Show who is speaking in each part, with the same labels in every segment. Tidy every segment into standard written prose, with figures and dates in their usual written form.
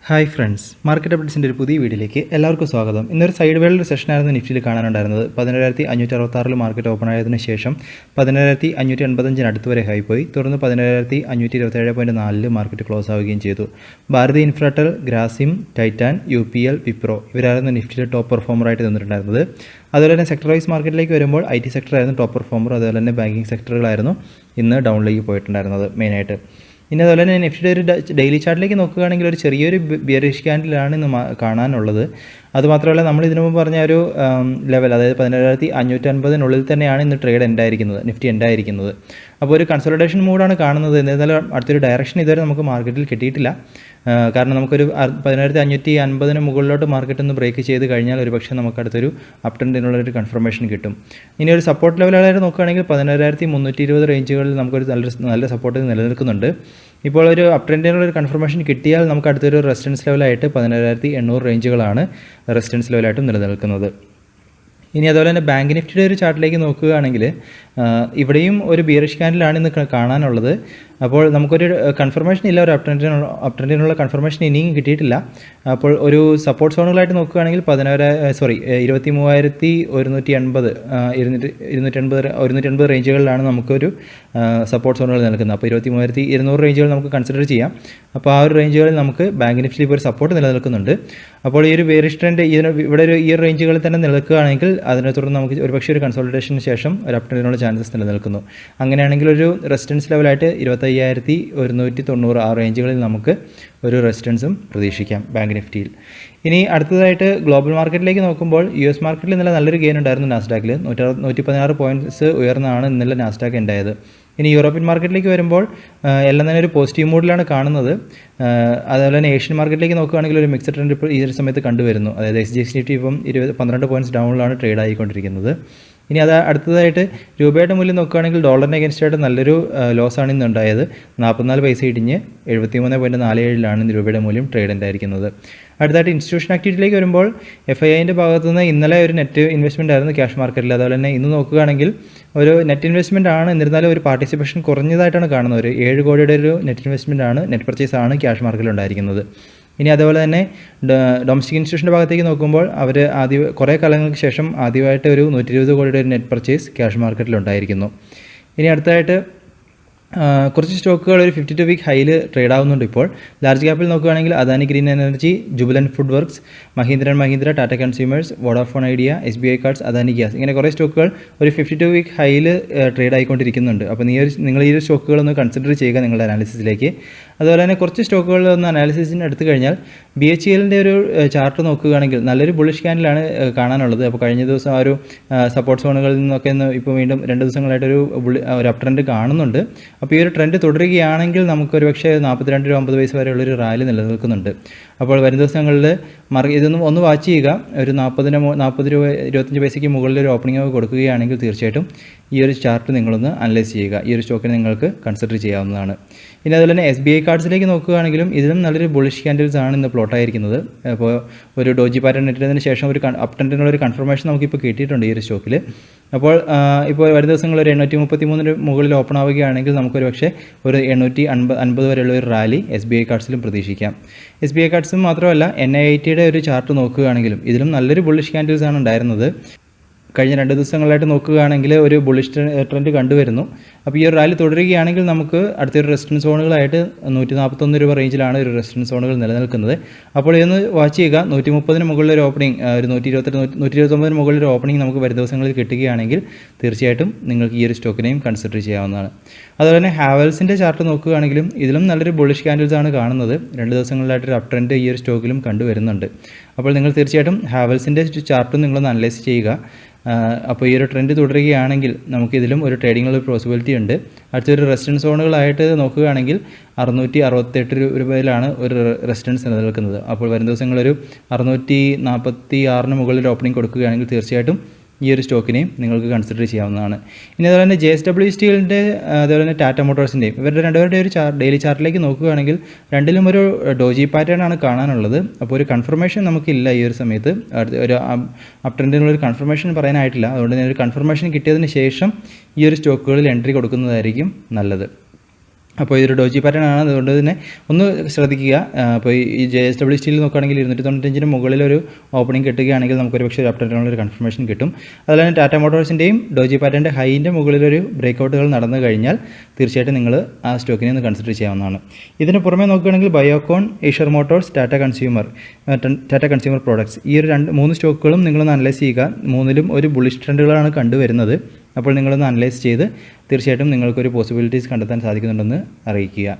Speaker 1: Hi friends, market അപ്ഡേറ്റ്സിൻ്റെ ഒരു പുതിയ വീഡിയോയിലേക്ക് എല്ലാവർക്കും സ്വാഗതം. ഇന്നൊരു സൈഡ് വേൾഡ് സെഷനായിരുന്നു നിഫ്റ്റിയിൽ കാണാനുണ്ടായിരുന്നത്. 17,566 മാർക്കറ്റ് ഓപ്പൺ ആയതിനു ശേഷം 17,585 അടുത്ത് വരെ ഹൈ പോയി. തുടർന്ന് 17,527.4 മാർക്കറ്റ് ക്ലോസ് ആവുകയും ചെയ്തു. Bharti Infratel, Grasim, Titan, UPL, Wipro ഇവരായിരുന്നു നിഫ്റ്റിയിലെ ടോപ്പ് പെർഫോമറായിട്ട് നിന്നിട്ടുണ്ടായിരുന്നത്. അതുപോലെ തന്നെ സെക്ടർ വൈസ് മാർക്കറ്റിലേക്ക് വരുമ്പോൾ IT സെക്ടറായിരുന്നു ടോപ്പ് പെർഫോമർ. അതുപോലെ തന്നെ ബാങ്കിങ് സെക്ടറുകളായിരുന്നു ഇന്ന് ഡൗണിലേക്ക് പോയിട്ടുണ്ടായിരുന്നത് മെയിനായിട്ട്. ഇനി അതുപോലെ തന്നെ നിഫ്റ്റിയുടെ ഒരു ഡെയിലി ചാർട്ടിലേക്ക് നോക്കുകയാണെങ്കിൽ ഒരു ചെറിയൊരു ബിയറിഷ് ക്യാൻഡിലാണ് ഇന്ന് കാണാനുള്ളത്. അതുമാത്രമല്ല, നമ്മൾ ഇതിനു മുമ്പ് പറഞ്ഞ ഒരു ലെവൽ, അതായത് 17,550 തന്നെയാണ് ഇന്ന് ട്രേഡ് എൻഡായിരിക്കുന്നത്, നിഫ്റ്റി എൻഡായിരിക്കുന്നത്. അപ്പോൾ ഒരു കൺസോളിഡേഷൻ മൂഡാണ് കാണുന്നത്. എന്നിരുന്നാലും അടുത്തൊരു ഡയറക്ഷൻ ഇതുവരെ നമുക്ക് മാർക്കറ്റിൽ കിട്ടിയിട്ടില്ല. കാരണം നമുക്കൊരു 17,550 മുകളിലോട്ട് മാർക്കറ്റ് ഒന്ന് ബ്രേക്ക് ചെയ്ത് കഴിഞ്ഞാൽ ഒരുപക്ഷെ നമുക്ക് അടുത്തൊരു അപ് ട്രെൻഡിനുള്ളൊരു കൺഫർമേഷൻ കിട്ടും. ഇനി ഒരു സപ്പോർട്ട് ലെവലായിട്ട് നോക്കുകയാണെങ്കിൽ 17,320 റേഞ്ചുകളിൽ നമുക്കൊരു നല്ല സപ്പോർട്ട് നിലനിൽക്കുന്നുണ്ട്. ഇപ്പോൾ ഒരു അപ് ട്രെൻഡിനുള്ളൊരു കൺഫർമേഷൻ കിട്ടിയാൽ നമുക്ക് അടുത്തൊരു റെസിസ്റ്റൻസ് ലെവലായിട്ട് 17,800 റേഞ്ചുകളാണ് റെസിസ്റ്റൻസ് ലെവലായിട്ടും നിലനിൽക്കുന്നത്. ഇനി അതുപോലെ തന്നെ ബാങ്ക് നിഫ്റ്റിയുടെ ഒരു ചാർട്ടിലേക്ക് നോക്കുകയാണെങ്കിൽ ഇവിടെയും ഒരു ബിയറിഷ് ക്യാൻഡിലാണ് ഇന്ന് കാണാനുള്ളത്. അപ്പോൾ നമുക്കൊരു കൺഫർമേഷൻ ഇല്ല, ഒരു അപ് ട്രെൻഡിനുള്ള കൺഫർമേഷൻ ഇനിയും കിട്ടിയിട്ടില്ല. അപ്പോൾ ഒരു സപ്പോർട്ട് സോണുകളായിട്ട് നോക്കുകയാണെങ്കിൽ 23,180 റേഞ്ചുകളിലാണ് നമുക്കൊരു സപ്പോർട്ട് സോണുകൾ നിൽക്കുന്നത്. അപ്പോൾ 23,200 റേഞ്ചുകൾ നമുക്ക് കൺസിഡർ ചെയ്യാം. അപ്പോൾ ആ ഒരു റേഞ്ചുകളിൽ നമുക്ക് ബാങ്ക് നിഫ്റ്റിയിൽ ഇപ്പോൾ ഒരു സപ്പോർട്ട് നിലനിൽക്കുന്നുണ്ട്. അപ്പോൾ ഈ ഒരു ബിയറിഷ് ട്രെൻഡ് ഇവിടെ ഒരു ഈ റേഞ്ചുകളിൽ തന്നെ നിൽക്കുകയാണെങ്കിൽ അതിനെ തുടർന്ന് നമുക്ക് ഒരുപക്ഷെ ഒരു കൺസോളിഡേഷന് ശേഷം ഒരു അപ് ട്രെൻഡിനുള്ള ചാൻസസ് നിലനിൽക്കുന്നു. അങ്ങനെയാണെങ്കിൽ ഒരു റെസിസ്റ്റൻസ് ലെവലായിട്ട് 25,190 ആ റേഞ്ചുകളിൽ നമുക്ക് ഒരു റെസിസ്റ്റൻസും പ്രതീക്ഷിക്കാം ബാങ്ക് നിഫ്റ്റിയിൽ. ഇനി അടുത്തതായിട്ട് ഗ്ലോബൽ മാർക്കറ്റിലേക്ക് നോക്കുമ്പോൾ US മാർക്കറ്റിൽ ഇന്നലെ നല്ലൊരു ഗെയിൻ ഉണ്ടായിരുന്നു. നാസ്ഡാക്കിൽ 116 പോയിൻറ്റ്സ് ഉയർന്നാണ് ഇന്നലെ നാസ്ഡാക്ക് ഉണ്ടായത്. ഇനി യൂറോപ്യൻ മാർക്കറ്റിലേക്ക് വരുമ്പോൾ എല്ലാം തന്നെ ഒരു പോസിറ്റീവ് മൂഡിലാണ് കാണുന്നത്. അതുപോലെ തന്നെ ഏഷ്യൻ മാർക്കറ്റിലേക്ക് നോക്കുകയാണെങ്കിൽ ഒരു മിക്സഡ് ട്രെൻഡ് ഇപ്പോൾ ഈ ഒരു സമയത്ത് കണ്ടുവരുന്നു. അതായത് SGX നിഫ്റ്റി ഇപ്പം 12 പോയിൻറ്റ്സ് ഡൗണിലാണ് ട്രേഡ് ആയിക്കൊണ്ടിരിക്കുന്നത്. ഇനി അത് അടുത്തതായിട്ട് രൂപയുടെ മൂല്യം നോക്കുകയാണെങ്കിൽ ഡോളറിന് അഗൻസ്റ്റായിട്ട് നല്ലൊരു ലോസാണ് ഇന്ന് ഉണ്ടായത്. 44 പൈസ ഇടിഞ്ഞ് 73.47 ഇന്ന് രൂപയുടെ മൂല്യം ട്രേഡ് ഉണ്ടായിരിക്കുന്നത്. അടുത്തായിട്ട് ഇൻസ്റ്റിറ്റ്യൂഷൻ ആക്ടിവിറ്റിയിലേക്ക് വരുമ്പോൾ FIIൻ്റെ ഭാഗത്തു നിന്ന് ഇന്നലെ ഒരു നെറ്റ് ഇൻവെസ്റ്റ്മെൻ്റ് ആയിരുന്നു ക്യാഷ് മാർക്കറ്റിൽ. അതുപോലെ തന്നെ ഇന്ന് നോക്കുകയാണെങ്കിൽ ഒരു നെറ്റ് ഇൻവെസ്റ്റ്മെൻ്റ് ആണ്, എന്നിരുന്നാലും ഒരു പാർട്ടിസിപ്പേഷൻ കുറഞ്ഞതായിട്ടാണ് കാണുന്നത്. ഒരു 7 കോടിയുടെ ഒരു നെറ്റ് ഇൻവെസ്റ്റ്മെൻ്റ് ആണ്, നെറ്റ് പർച്ചേസ് ആണ് ക്യാഷ് മാർക്കറ്റിൽ ഉണ്ടായിരിക്കുന്നത്. ഇനി അതുപോലെ തന്നെ ഡൊമസ്റ്റിക് ഇൻസ്റ്റിറ്റ്യൂഷൻ്റെ ഭാഗത്തേക്ക് നോക്കുമ്പോൾ അവർ കുറേ കാലങ്ങൾക്ക് ശേഷം ആദ്യമായിട്ട് ഒരു 120 കോടിയുടെ ഒരു നെറ്റ് പർച്ചേസ് ക്യാഷ് മാർക്കറ്റിലുണ്ടായിരിക്കുന്നു. ഇനി അടുത്തായിട്ട് കുറച്ച് സ്റ്റോക്കുകൾ ഒരു 52 വീക്ക് ഹൈയിൽ ട്രേഡ് ആവുന്നുണ്ട്. ഇപ്പോൾ ലാർജ് ക്യാപ്പിൽ നോക്കുകയാണെങ്കിൽ Adani green energy, Jubilant food works, Mahindra, Tata consumers, Vodafone Idea, SBI cards, Adani gas, ഇങ്ങനെ കുറേ സ്റ്റോക്കുകൾ ഒരു 52 വീക്ക് ഹൈയിൽ ട്രേഡ് ആയിക്കൊണ്ടിരിക്കുന്നുണ്ട്. അപ്പോൾ നിങ്ങൾ ഈ ഒരു സ്റ്റോക്കുകളൊന്ന് കൺസിഡർ ചെയ്യുക നിങ്ങളുടെ അനാലിസിസിലേക്ക്. അതുപോലെ തന്നെ കുറച്ച് സ്റ്റോക്കുകളൊന്ന് അനാലിസിസിന് എടുത്തു കഴിഞ്ഞാൽ BHELൻ്റെ ഒരു ചാർട്ട് നോക്കുകയാണെങ്കിൽ നല്ലൊരു ബുള്ളിഷ് ക്യാൻഡിലാണ് കാണാനുള്ളത്. അപ്പോൾ കഴിഞ്ഞ ദിവസം ആ ഒരു സപ്പോർട്ട് സോണുകളിൽ നിന്നൊക്കെ ഇപ്പോൾ വീണ്ടും 2 ദിവസങ്ങളായിട്ടൊരു അപ് ട്രെൻഡ് കാണുന്നുണ്ട്. അപ്പോൾ ഈ ഒരു ട്രെൻഡ് തുടരുകയാണെങ്കിൽ നമുക്കൊരു പക്ഷേ 42 രൂപ 50 പൈസ വരെയുള്ളൊരു റാലി നിലനിൽക്കുന്നുണ്ട്. അപ്പോൾ വരും ദിവസങ്ങളിൽ ഇതൊന്നും ഒന്ന് വാച്ച് ചെയ്യുക. ഒരു 40 രൂപ 25 പൈസയ്ക്ക് മുകളിൽ ഒരു ഓപ്പണിംഗ് ഒക്കെ കൊടുക്കുകയാണെങ്കിൽ തീർച്ചയായിട്ടും ഈ ഒരു ചാർട്ട് നിങ്ങളൊന്ന് അനലൈസ് ചെയ്യുക. ഈ ഒരു സ്റ്റോക്കിനെ നിങ്ങൾക്ക് കൺസിഡർ ചെയ്യാവുന്നതാണ്. ഇനി അതുപോലെ തന്നെ SBI കാർഡ്സിലേക്ക് നോക്കുകയാണെങ്കിലും ഇതിലും നല്ലൊരു ബുള്ളിഷ് ക്യാൻഡിൽസ് ആണ് ഇന്ന് പ്ലോട്ടായിരിക്കുന്നത്. അപ്പോൾ ഒരു ഡോജി പാറ്റേൺ ഇട്ടതിന് ശേഷം ഒരു അപ് ട്രെൻഡിനുള്ളൊരു കൺഫർമേഷൻ നമുക്കിപ്പോൾ കിട്ടിയിട്ടുണ്ട് ഈ ഒരു സ്റ്റോക്കിൽ. അപ്പോൾ ഇപ്പോൾ വരും ദിവസങ്ങളിൽ ഒരു 833 മുകളിൽ ഓപ്പൺ ആവുകയാണെങ്കിൽ നമുക്കൊരു പക്ഷേ ഒരു 850 വരെയുള്ള ഒരു റാലി SBI കാർഡ്സിലും പ്രതീക്ഷിക്കാം. SBI കാർഡ്സും മാത്രമല്ല NIITയുടെ ഒരു ചാർട്ട് നോക്കുകയാണെങ്കിലും ഇതിലും നല്ലൊരു ബുള്ളിഷ് ക്യാൻഡിൽസ് ആണ് ഉണ്ടായിരുന്നത്. കഴിഞ്ഞ 2 ദിവസങ്ങളായിട്ട് നോക്കുകയാണെങ്കിൽ ഒരു ബുള്ളിഷ് ട്രെൻഡ് കണ്ടുവരുന്നു. അപ്പോൾ ഈ ഒരു റാലി തുടരുകയാണെങ്കിൽ നമുക്ക് അടുത്തൊരു റെസിസ്റ്റൻസ് സോണുകളായിട്ട് 141 രൂപ റേഞ്ചിലാണ് ഒരു റെസിസ്റ്റൻസ് സോണുകൾ നിലനിൽക്കുന്നത്. അപ്പോൾ ഇതൊന്ന് വാച്ച് ചെയ്യുക. 130 മുകളിലൊരു ഓപ്പണിംഗ്, ഒരു 129 മുകളിലൊരു ഓപ്പണിംഗ് നമുക്ക് വരും ദിവസങ്ങളിൽ കിട്ടുകയാണെങ്കിൽ തീർച്ചയായിട്ടും നിങ്ങൾക്ക് ഈ ഒരു സ്റ്റോക്കിനെയും കൺസിഡർ ചെയ്യാവുന്നതാണ്. അതുപോലെ തന്നെ ഹാവൽസിൻ്റെ ചാർട്ട് നോക്കുകയാണെങ്കിലും ഇതിലും നല്ലൊരു ബുള്ളിഷ് ക്യാൻഡിൽസ് ആണ് കാണുന്നത്. 2 ദിവസങ്ങളിലായിട്ടൊരു അപ് ട്രെൻഡ് ഈ ഒരു സ്റ്റോക്കിലും കണ്ടുവരുന്നുണ്ട്. അപ്പോൾ നിങ്ങൾ തീർച്ചയായിട്ടും ഹാവൽസിൻ്റെ ചാർട്ടും നിങ്ങളൊന്ന് അനലൈസ് ചെയ്യുക. അപ്പോൾ ഈ ഒരു ട്രെൻഡ് തുടരുകയാണെങ്കിൽ നമുക്കിതിലും ഒരു ട്രേഡിങ്ങിനുള്ള പോസിബിലിറ്റി ഉണ്ട്. അടുത്തൊരു റെസിസ്റ്റൻസ് സോണുകളായിട്ട് നോക്കുകയാണെങ്കിൽ 668 രൂപയിലാണ് ഒരു റെസിസ്റ്റൻസ് നിലനിൽക്കുന്നത്. അപ്പോൾ വരും ദിവസങ്ങളൊരു 646 മുകളിൽ ഓപ്പണിംഗ് കൊടുക്കുകയാണെങ്കിൽ തീർച്ചയായിട്ടും ഈ ഒരു സ്റ്റോക്കിനെയും നിങ്ങൾക്ക് കൺസിഡർ ചെയ്യാവുന്നതാണ്. ഇനി അതുപോലെ തന്നെ JSW സ്റ്റീലിൻ്റെ അതുപോലെ തന്നെ ടാറ്റ മോട്ടോഴ്സിൻ്റെയും ഇവരുടെ രണ്ടുപേരുടെ ഒരു ഡെയിലി ചാർട്ടിലേക്ക് നോക്കുകയാണെങ്കിൽ രണ്ടിലും ഒരു ഡോജി പാറ്റേൺ ആണ് കാണാനുള്ളത്. അപ്പോൾ ഒരു കൺഫർമേഷൻ നമുക്കില്ല ഈ ഒരു സമയത്ത്. ഒരു അപ് ട്രെൻഡിനുള്ളൊരു കൺഫർമേഷൻ പറയാനായിട്ടില്ല. അതുകൊണ്ട് തന്നെ ഒരു കൺഫർമേഷൻ കിട്ടിയതിന് ശേഷം ഈ ഒരു സ്റ്റോക്കുകളിൽ എൻട്രി കൊടുക്കുന്നതായിരിക്കും നല്ലത്. അപ്പോൾ ഇതൊരു ഡോജി പാറ്റേൺ ആണ്, അതുകൊണ്ട് തന്നെ ഒന്ന് ശ്രദ്ധിക്കുക. അപ്പോൾ ഈ JSW സ്റ്റീൽ നോക്കുകയാണെങ്കിൽ 295 മുകളിലൊരു ഓപ്പണിംഗ് കിട്ടുകയാണെങ്കിൽ നമുക്കൊരു പക്ഷേ ഒരു അപ്ഡേറ്റിനുള്ള കൺഫർമേഷൻ കിട്ടും. അതുപോലെ തന്നെ ടാറ്റ മോട്ടോഴ്സിൻ്റെയും ഡോജി പാറ്റേണിൻ്റെ ഹൈൻ്റെ മുകളിലൊരു ബ്രേക്കൗട്ടുകൾ നടന്നു കഴിഞ്ഞാൽ തീർച്ചയായിട്ടും നിങ്ങൾ ആ സ്റ്റോക്കിനെ ഒന്ന് കൺസിഡർ ചെയ്യാവുന്നതാണ്. ഇതിന് പുറമെ നോക്കുകയാണെങ്കിൽ Biocon, Eicher Motors, Tata consumer products, ഈ ഒരു 3 സ്റ്റോക്കുകളും നിങ്ങളൊന്ന് അനലൈസ് ചെയ്യുക. മൂന്നിലും ഒരു ബുള്ളിഷ് ട്രെൻഡുകളാണ് കണ്ടുവരുന്നത്. അപ്പോൾ നിങ്ങളൊന്ന് അനലൈസ് ചെയ്ത് തീർച്ചയായിട്ടും നിങ്ങൾക്കൊരു പോസിബിലിറ്റീസ് കണ്ടെത്താൻ സാധിക്കുന്നുണ്ടെന്ന് അറിയിക്കുക.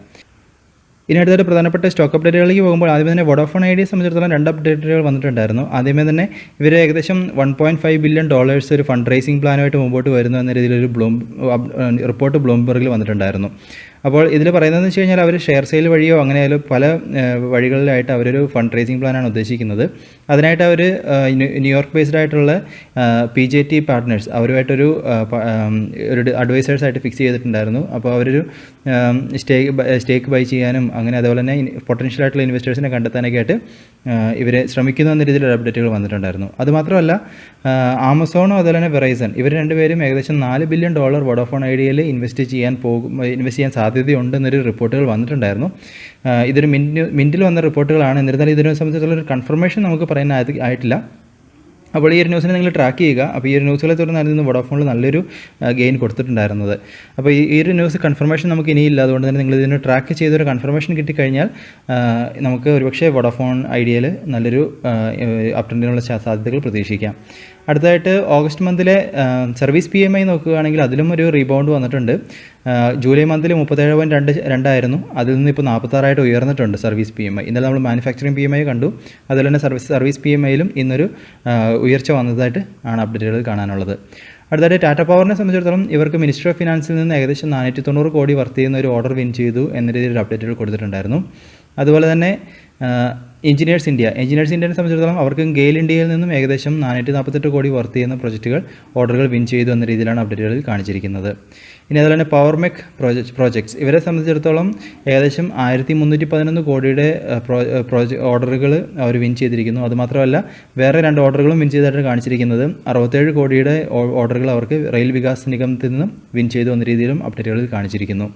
Speaker 1: ഇനി അടുത്തായിട്ട് പ്രധാനപ്പെട്ട സ്റ്റോക്ക് അപ്ഡേറ്റുകളിലേക്ക് പോകുമ്പോൾ ആദ്യമേ തന്നെ വോഡാഫോൺ ഐഡിയയെ സംബന്ധിച്ചിടത്തോളം 2 അപ്ഡേറ്റുകൾ വന്നിട്ടുണ്ടായിരുന്നു. ആദ്യമേ തന്നെ ഇവർ ഏകദേശം $1.5 ബില്യൺ ഒരു ഫണ്ട് റൈസിംഗ് പ്ലാനുമായിട്ട് മുമ്പോട്ട് വരുന്നു എന്ന രീതിയിലൊരു റിപ്പോർട്ട് ബ്ലൂംബെർഗിൽ വന്നിട്ടുണ്ടായിരുന്നു. അപ്പോൾ ഇതിൽ പറയുന്നതെന്ന് വെച്ച് കഴിഞ്ഞാൽ അവർ ഷെയർ സെയിൽ വഴിയോ അങ്ങനെയായാലും പല വഴികളിലായിട്ട് അവരൊരു ഫണ്ട് റൈസിംഗ് പ്ലാനാണ് ഉദ്ദേശിക്കുന്നത്. അതിനായിട്ട് അവർ ന്യൂയോർക്ക് ബേസ്ഡ് ആയിട്ടുള്ള PJT പാർട്ട്നേഴ്സ് അവരുമായിട്ടൊരു അഡ്വൈസേഴ്സായിട്ട് ഫിക്സ് ചെയ്തിട്ടുണ്ടായിരുന്നു. അപ്പോൾ അവരൊരു സ്റ്റേക്ക് ബൈ ചെയ്യാനും അങ്ങനെ അതുപോലെ തന്നെ പൊട്ടൻഷ്യൽ ആയിട്ടുള്ള ഇൻവെസ്റ്റേഴ്സിനെ കണ്ടെത്താനൊക്കെ ആയിട്ട് ഇവർ ശ്രമിക്കുന്നു എന്ന രീതിയിലുള്ള അപ്ഡേറ്റുകൾ വന്നിട്ടുണ്ടായിരുന്നു. അതുമാത്രമല്ല ആമസോണും അതുപോലെ തന്നെ വെറൈസൺ ഇവർ രണ്ടുപേരും ഏകദേശം $4 ബില്യൺ വോഡാഫോൺ ഐഡിയയിൽ ഇൻവെസ്റ്റ് ചെയ്യാൻ സാധ്യതയുണ്ടെന്നൊരു റിപ്പോർട്ടുകൾ വന്നിട്ടുണ്ടായിരുന്നു. ഇതൊരു മിൻറ്റിൽ വന്ന റിപ്പോർട്ടുകളാണ്. എന്നിരുന്നാലും ഇതിനെ സംബന്ധിച്ചുള്ള ഒരു കൺഫർമേഷൻ നമുക്ക് പറയാൻ ആയിട്ടില്ല. അപ്പോൾ ഈ ഒരു ന്യൂസിനെ നിങ്ങൾ ട്രാക്ക് ചെയ്യുക. അപ്പോൾ ഈ ഒരു ന്യൂസുകളെ തുടർന്നായിരുന്നു വോഡാഫോണിൽ നല്ലൊരു ഗെയിൻ കൊടുത്തിട്ടുണ്ടായിരുന്നത്. അപ്പോൾ ഈ ഒരു ന്യൂസ് കൺഫർമേഷൻ നമുക്ക് ഇനിയില്ല. അതുകൊണ്ട് തന്നെ നിങ്ങൾ ഇതിന് ട്രാക്ക് ചെയ്തൊരു കൺഫർമേഷൻ കിട്ടിക്കഴിഞ്ഞാൽ നമുക്ക് ഒരുപക്ഷെ വോഡാഫോൺ ഐഡിയയിൽ നല്ലൊരു അപ്ഡേറ്റിനുള്ള സാധ്യതകൾ പ്രതീക്ഷിക്കാം. അടുത്തതായിട്ട് ഓഗസ്റ്റ് മന്തിലെ സർവീസ് PMI നോക്കുകയാണെങ്കിൽ അതിലും ഒരു റീബൗണ്ട് വന്നിട്ടുണ്ട്. ജൂലൈ മന്തിൽ 37.2 ആയിരുന്നു. അതിൽ നിന്ന് ഇപ്പോൾ 46 ഉയർന്നിട്ടുണ്ട് സർവീസ് PMI. ഇന്നലെ നമ്മൾ മാനുഫാക്ചറിങ് PMI കണ്ടു. അതുപോലെ തന്നെ സർവീസ് PMIയിലും ഇന്നൊരു ഉയർച്ച വന്നതായിട്ട് ആണ് അപ്ഡേറ്റുകൾ കാണാനുള്ളത്. അടുത്തതായിട്ട് ടാറ്റ പവറിനെ സംബന്ധിച്ചിടത്തോളം ഇവർക്ക് മിനിസ്ട്രി ഓഫ് ഫിനാൻസിൽ നിന്ന് ഏകദേശം 490 കോടി വർത്ത് ചെയ്യുന്ന ഒരു ഓർഡർ വിൻ ചെയ്തു എന്ന രീതിയിൽ അപ്ഡേറ്റുകൾ കൊടുത്തിട്ടുണ്ടായിരുന്നു. അതുപോലെ തന്നെ എഞ്ചിനീയേഴ്സ് ഇന്ത്യയെ സംബന്ധിച്ചിടത്തോളം അവർക്ക് ഗെയിൽ ഇന്ത്യയിൽ നിന്നും ഏകദേശം 448 കോടി വർത്ത് ചെയ്യുന്ന പ്രൊജക്റ്റുകൾ ഓർഡറുകൾ വിൻ ചെയ്തു എന്ന രീതിയിലാണ് അപ്ഡേറ്റുകളിൽ കാണിച്ചിരിക്കുന്നത്. ഇനി അതുപോലെ തന്നെ പവർമെക് പ്രോജക്ട്സ് ഇവരെ സംബന്ധിച്ചിടത്തോളം ഏകദേശം 1311 കോടിയുടെ ഓർഡറുകൾ അവർ വിൻ ചെയ്തിരിക്കുന്നു. അതുമാത്രമല്ല വേറെ 2 ഓർഡറുകളും വിൻ ചെയ്തതായിട്ട് കാണിച്ചിരിക്കുന്നത് 67 കോടിയുടെ ഓർഡറുകൾ അവർക്ക് റെയിൽ വികാസ് നിഗമത്തിൽ നിന്നും വിൻ ചെയ്തു എന്ന രീതിയിലും അപ്ഡേറ്റുകളിൽ കാണിച്ചിരിക്കുന്നു.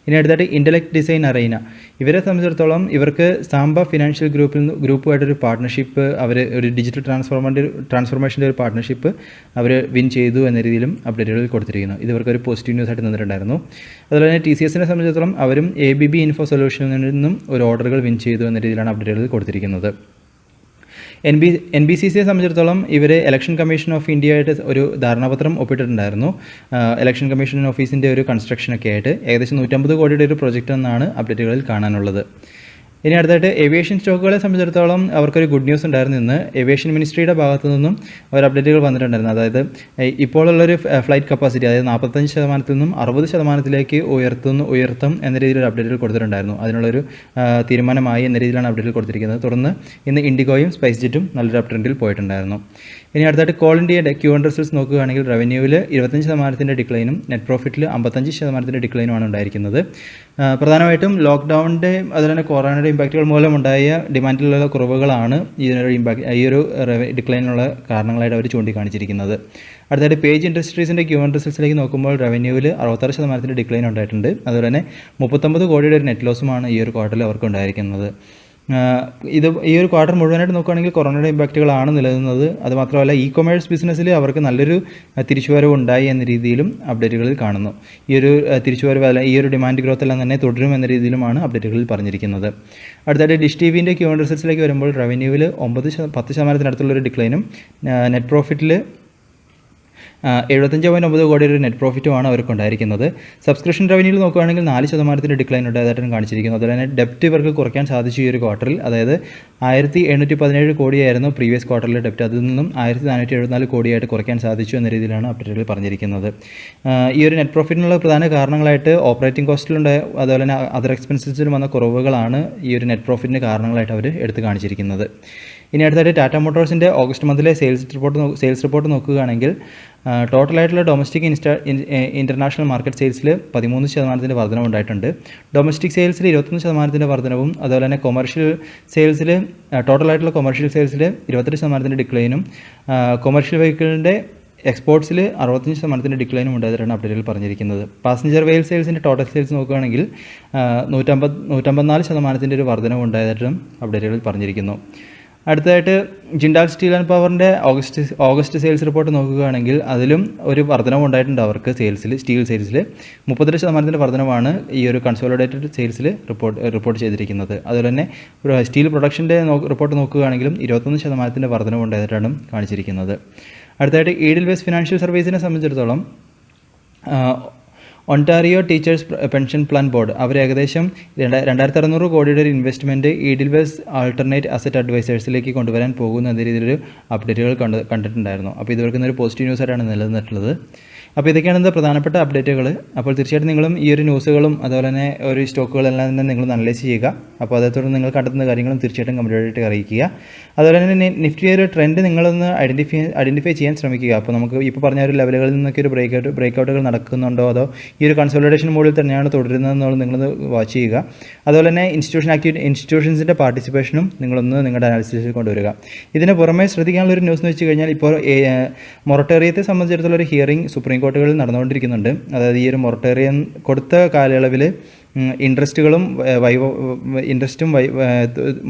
Speaker 1: ഇനി അടുത്തായിട്ട് ഇൻ്റലക്ട് ഡിസൈൻ അറീന ഇവരെ സംബന്ധിച്ചിടത്തോളം ഇവർക്ക് സാംബ ഫിനാൻഷ്യൽ ഗ്രൂപ്പുമായിട്ടൊരു പാർട്ട്ണർഷിപ്പ് അവർ ഒരു ഡിജിറ്റൽ ട്രാൻസ്ഫോർമേഷൻ്റെ ഒരു പാർട്ട്ണർഷിപ്പ് അവർ വിൻ ചെയ്തു എന്ന രീതിയിലും അപ്ഡേറ്റുകളിൽ കൊടുത്തിരിക്കുന്നു. ഇത് ഇവർക്കൊരു പോസിറ്റീവ് ന്യൂസ് ആയിട്ട് നിന്നിട്ടുണ്ടായിരുന്നു. അതുപോലെ തന്നെ TCSനെ സംബന്ധിച്ചിടത്തോളം അവരും ABB ഇൻഫോ സൊല്യൂഷനിൽ നിന്നും ഒരു ഓർഡറുകൾ വിൻ ചെയ്തു എന്ന രീതിയിലാണ് അപ്ഡേറ്റുകളിൽ കൊടുത്തിരിക്കുന്നത്. NBCCയെ സംബന്ധിച്ചിടത്തോളം ഇവർ ഇലക്ഷൻ കമ്മീഷൻ ഓഫ് ഇന്ത്യയായിട്ട് ഒരു ധാരണാപത്രം ഒപ്പിട്ടിട്ടുണ്ടായിരുന്നു. ഇലക്ഷൻ കമ്മീഷൻ ഓഫീസിൻ്റെ ഒരു കൺസ്ട്രക്ഷനൊക്കെ ആയിട്ട് ഏകദേശം 150 കോടിയുടെ ഒരു പ്രൊജക്റ്റ് എന്നാണ് അപ്ഡേറ്റുകളിൽ കാണാനുള്ളത്. ഇനി അടുത്തായിട്ട് ഏവിയേഷൻ സ്റ്റോക്കുകളെ സംബന്ധിച്ചിടത്തോളം അവർക്കൊരു ഗുഡ് ന്യൂസ് ഉണ്ടായിരുന്നു. ഇന്ന് ഏവിയേഷൻ മിനിസ്ട്രിയുടെ ഭാഗത്തു നിന്നും ഒരു അപ്ഡേറ്റുകൾ വന്നിട്ടുണ്ടായിരുന്നു. അതായത് ഇപ്പോഴുള്ളൊരു ഫ്ലൈറ്റ് കപ്പാസിറ്റി അതായത് 45% നിന്നും 60% ഉയർത്തും എന്ന രീതിയിലൊരു അപ്ഡേറ്റുകൾ കൊടുത്തിട്ടുണ്ടായിരുന്നു. അതിനുള്ളൊരു തീരുമാനമായി എന്ന രീതിയിലാണ് അപ്ഡേറ്റുകൾ കൊടുത്തിരിക്കുന്നത്. തുടർന്ന് ഇന്ന് ഇൻഡിഗോയും സ്പൈസ് ജെറ്റും നല്ലൊരു അപ് ട്രെൻഡിൽ പോയിട്ടുണ്ടായിരുന്നു. ഇനി അടുത്തായിട്ട് കോൾ ഇന്ത്യയുടെ Q1 റിസൾട്ട്സ് നോക്കുകയാണെങ്കിൽ റവന്യൂവിൽ 25% ഡിക്ലൈനും നെറ്റ് പ്രോഫിറ്റിൽ 55% ഡിക്ലൈനുമാണ് ഉണ്ടായിരിക്കുന്നത്. പ്രധാനമായിട്ടും ലോക്ക്ഡൗണിൻ്റെ അതുപോലെ തന്നെ കൊറോണയുടെ ഇമ്പാക്റ്റുകൾ മൂലമുണ്ടായ ഡിമാൻഡിലുള്ള കുറവുകളാണ് ഈ ഒരു ഡിക്ലൈനുള്ള കാരണങ്ങളായിട്ട് അവർ ചൂണ്ടിക്കാണിച്ചിരിക്കുന്നത്. അടുത്തായിട്ട് പേജ് ഇൻഡസ്ട്രീസിൻ്റെ Q1 റിസൾട്ട്സിലേക്ക് നോക്കുമ്പോൾ റവന്യൂവിൽ 66% ഡിക്ലൈൻ ഉണ്ടായിട്ടുണ്ട്. അതുപോലെ തന്നെ 39 കോടിയുടെ ഒരു നെറ്റ് ലോസുമാണ് ഈ ഒരു ക്വാർട്ടറിൽ അവർക്ക് ഉണ്ടായിരിക്കുന്നത്. ഈ ഒരു ക്വാർട്ടർ മുഴുവനായിട്ട് നോക്കുകയാണെങ്കിൽ കൊറോണയുടെ ഇമ്പാക്റ്റുകളാണ് നിലനിന്നത്. അതുമാത്രമല്ല കൊമേഴ്സ് ബിസിനസ്സിൽ അവർക്ക് നല്ലൊരു തിരിച്ചുവരവ് ഉണ്ടായി എന്ന രീതിയിലും അപ്ഡേറ്റുകളിൽ കാണുന്നു. ഈ ഒരു തിരിച്ചുവരവ് ഈ ഒരു ഡിമാൻഡ് ഗ്രോത്ത് എല്ലാം തന്നെ തുടരും എന്ന രീതിയിലുമാണ് അപ്ഡേറ്റുകളിൽ പറഞ്ഞിരിക്കുന്നത്. അടുത്തായിട്ട് ഡിഷ് TVൻ്റെ Q1 റിസൾട്ട്സിലേക്ക് വരുമ്പോൾ റവന്യൂവിൽ 10% ഡിക്ലൈനും നെറ്റ് പ്രോഫിറ്റിൽ 75.9 കോടി ഒരു നെറ്റ് പ്രോഫിറ്റുമാണ് അവർക്ക് ഉണ്ടായിരിക്കുന്നത്. സബ്സ്ക്രിപ്ഷൻ റവന്യൂവിൽ നോക്കുകയാണെങ്കിൽ 4% ഡിക്ലൈൻ ഉണ്ടായതായിട്ടാണ് കാണിച്ചിരിക്കുന്നത്. അതുപോലെ തന്നെ ഡെപ്റ്റ് ഇവർക്ക് കുറയ്ക്കാൻ സാധിച്ചു ഈ ഒരു ക്വാർട്ടറിൽ. അതായത് 1717 കോടിയായിരുന്നു പ്രീവിയസ് ക്വാർട്ടറിലെ ഡെപ്റ്റ്, അതിൽ നിന്നും 1474 കോടിയായിട്ട് കുറയ്ക്കാൻ സാധിച്ചു എന്ന രീതിയിലാണ് അപ്ഡേറ്റുകൾ പറഞ്ഞിരിക്കുന്നത്. ഈ ഒരു നെറ്റ് പ്രോഫിറ്റിനുള്ള പ്രധാന കാരണങ്ങളായിട്ട് ഓപ്പറേറ്റിംഗ് കോസ്റ്റിലുണ്ടായ അതുപോലെ തന്നെ അതർ എക്സ്പെൻസസിലും വന്ന കുറവുകളാണ് ഈ ഒരു നെറ്റ് പ്രോഫിറ്റിന് കാരണങ്ങളായിട്ട് അവർ എടുത്ത് കാണിച്ചിരിക്കുന്നത്. ഇനി അടുത്തായിട്ട് ടാറ്റ മോട്ടോഴ്സിൻ്റെ ഓഗസ്റ്റ് മന്തിലെ സെയിൽസ് റിപ്പോർട്ട് നോക്കുകയാണെങ്കിൽ ടോട്ടലായിട്ടുള്ള ഡൊമസ്റ്റിക് ഇൻ്റർനാഷണൽ മാർക്കറ്റ് സെയിൽസിൽ 13% വർധനവ് ഉണ്ടായിട്ടുണ്ട്. ഡൊമസ്റ്റിക് സെയിൽസിൽ 21% വർധനവും അതുപോലെ തന്നെ കൊമേർഷ്യൽ സെയിൽസിൽ ടോട്ടലായിട്ടുള്ള കൊമേർഷ്യൽ സെയിൽസിൽ 28% ഡിക്ലൈനും കൊമേർഷ്യൽ വെഹിക്കിളിൻ്റെ എക്സ്പോർട്സിൽ 65% ഡിക്ലൈനും ഉണ്ടായതായിട്ടാണ് അപ്ഡേറ്റുകൾ പറഞ്ഞിരിക്കുന്നത്. പാസഞ്ചർ വെയിൽ സെയിൽസിൻ്റെ ടോട്ടൽ സെയിൽസ് നോക്കുകയാണെങ്കിൽ 154% ഒരു വർധനവ് ഉണ്ടായതായിട്ടും അപ്ഡേറ്റുകളിൽ പറഞ്ഞിരിക്കുന്നു. അടുത്തതായിട്ട് ജിൻഡാൽ സ്റ്റീൽ ആൻഡ് പവറിൻ്റെ ഓഗസ്റ്റ് സെയിൽസ് റിപ്പോർട്ട് നോക്കുകയാണെങ്കിൽ അതിലും ഒരു വർധനവ് ഉണ്ടായിട്ടുണ്ട്. അവർക്ക് സ്റ്റീൽ സെയിൽസിൽ 32% വർധനവാണ് ഈ ഒരു കൺസോളിഡേറ്റഡ് സെയിൽസിൽ റിപ്പോർട്ട് ചെയ്തിരിക്കുന്നത്. അതുപോലെ തന്നെ സ്റ്റീൽ പ്രൊഡക്ഷൻ്റെ റിപ്പോർട്ട് നോക്കുകയാണെങ്കിലും 21% വർധനവ് ഉണ്ടായിട്ടാണ് കാണിച്ചിരിക്കുന്നത്. അടുത്തതായിട്ട് ഈഡിൽവേസ് ഫിനാൻഷ്യൽ സർവീസിനെ സംബന്ധിച്ചിടത്തോളം Ontario teachers pension plan board അവർ ഏകദേശം 2600 കോടിയുടെ ഒരു ഇൻവെസ്റ്റ്മെൻറ്റ് ഈഡിൽവേസ് ആൾട്ടർനേറ്റ് അസറ്റ് അഡ്വൈസേഴ്സിലേക്ക് കൊണ്ടുവരാൻ പോകുന്നു എന്ന രീതിയിലൊരു അപ്ഡേറ്റുകൾ കണ്ടിട്ടുണ്ടായിരുന്നു. അപ്പോൾ ഇത് ഒരു പോസിറ്റീവ് ന്യൂസായിട്ടാണ് നിലനിന്നിട്ടുള്ളത്. അപ്പോൾ ഇതൊക്കെയാണ് പ്രധാനപ്പെട്ട അപ്ഡേറ്റുകൾ. അപ്പോൾ തീർച്ചയായിട്ടും നിങ്ങളും ഈ ഒരു ന്യൂസുകളും അതുപോലെ തന്നെ ഒരു സ്റ്റോക്കുകളെല്ലാം തന്നെ നിങ്ങൾ അനലൈസ് ചെയ്യുക. അപ്പോൾ അതേ തുടർന്ന് നിങ്ങൾ കണ്ടെത്തുന്ന കാര്യങ്ങളും തീർച്ചയായിട്ടും കമ്പ്ലീറ്റായിട്ട് അറിയിക്കുക. അതുപോലെ തന്നെ നിഫ്റ്റി ഒരു ട്രെൻഡ് നിങ്ങളൊന്ന് ഐഡൻറ്റിഫൈ ചെയ്യാൻ ശ്രമിക്കുക. അപ്പോൾ നമുക്ക് ഇപ്പോൾ പറഞ്ഞ ഒരു ലെവലുകളിൽ നിന്നൊക്കെ ഒരു ബ്രേക്കൗട്ടുകൾ നടക്കുന്നുണ്ടോ അതോ ഈ ഒരു കൺസോളിഡേഷൻ മോഡിൽ തന്നെയാണ് തുടരുന്നതെന്നുള്ളത് നിങ്ങളൊന്ന് വാച്ച് ചെയ്യുക. അതുപോലെ തന്നെ ഇൻസ്റ്റിറ്റ്യൂഷൻസിൻ്റെ പാർട്ടിസിപ്പേഷനും നിങ്ങളുടെ അനാലിസിസിൽ കൊണ്ടുവരിക. ഇതിന് പുറമെ ശ്രദ്ധിക്കാനുള്ള ഒരു ന്യൂസ് എന്ന് വെച്ച് കഴിഞ്ഞാൽ ഇപ്പോൾ മൊറട്ടോറിയത്തെ സംബന്ധിച്ചിടത്തോളം ഒരു ഹിയറിംഗ് സുപ്രീം കോടതികളിൽ നടന്നുകൊണ്ടിരിക്കുന്നുണ്ട്. അതായത് ഈ ഒരു മൊറട്ടോറിയം കൊടുത്ത കാലയളവിൽ ഇൻട്രസ്റ്റും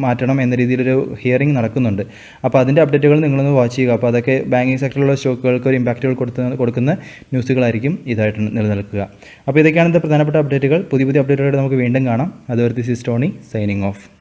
Speaker 1: മാറ്റണം എന്ന രീതിയിലൊരു ഹിയറിംഗ് നടക്കുന്നുണ്ട്. അപ്പോൾ അതിൻ്റെ അപ്ഡേറ്റുകൾ നിങ്ങളൊന്ന് വാച്ച് ചെയ്യുക. അപ്പോൾ അതൊക്കെ ബാങ്കിങ് സെക്ടറിലുള്ള സ്റ്റോക്കുകൾക്ക് ഒരു ഇമ്പാക്റ്റുകൾ കൊടുക്കുന്ന ന്യൂസുകളായിരിക്കും ഇതായിട്ട് നിലനിൽക്കുക. അപ്പോൾ ഇതൊക്കെയാണ് പ്രധാനപ്പെട്ട അപ്ഡേറ്റുകൾ. പുതിയ അപ്ഡേറ്റുകളായിട്ട് നമുക്ക് വീണ്ടും കാണാം. അതുവരെ this is Tony signing off.